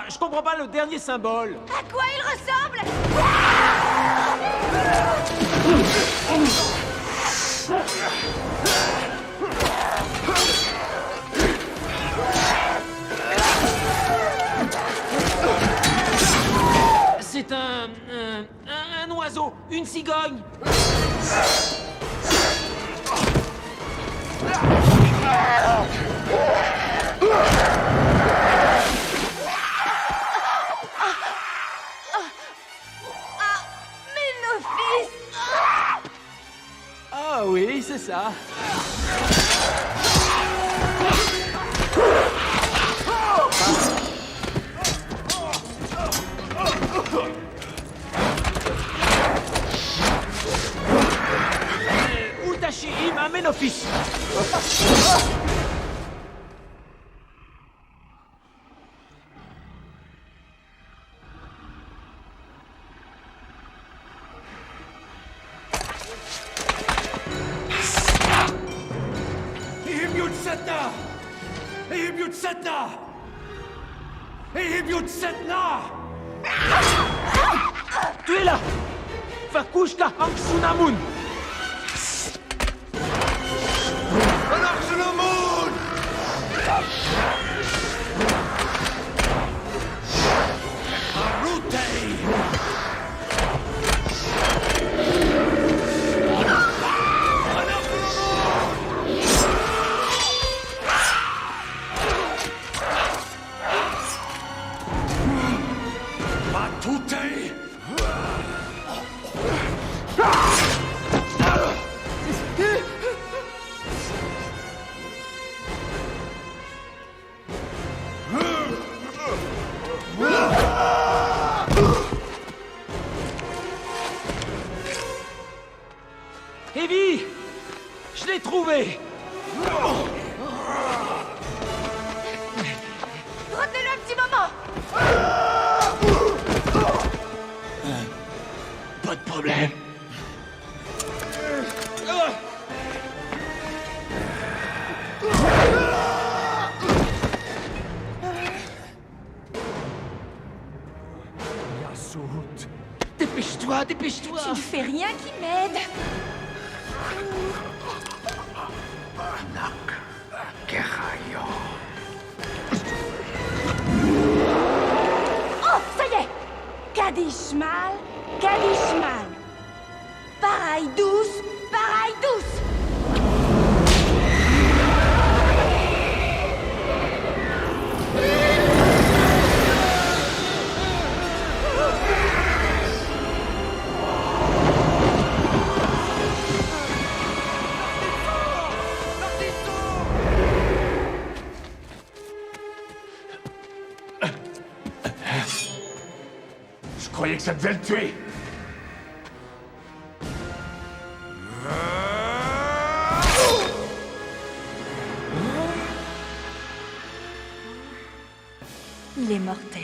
Je comprends pas le dernier symbole. À quoi il ressemble? C'est un oiseau, une cigogne. Ménophis! Ah oui, c'est ça. Ultashi ima Ménophis. Tu es là. Fakushka Anksunamun. Evie, je l'ai trouvé. Retenez-le un petit moment! Pas de problème. Dépêche-toi, dépêche-toi. Tu ne fais rien qui m'aide. Oh, ça y est! Kadishmal, Kadishmal. Pareil douce, pareil douce. Je croyais que ça devait le tuer. Il est mortel.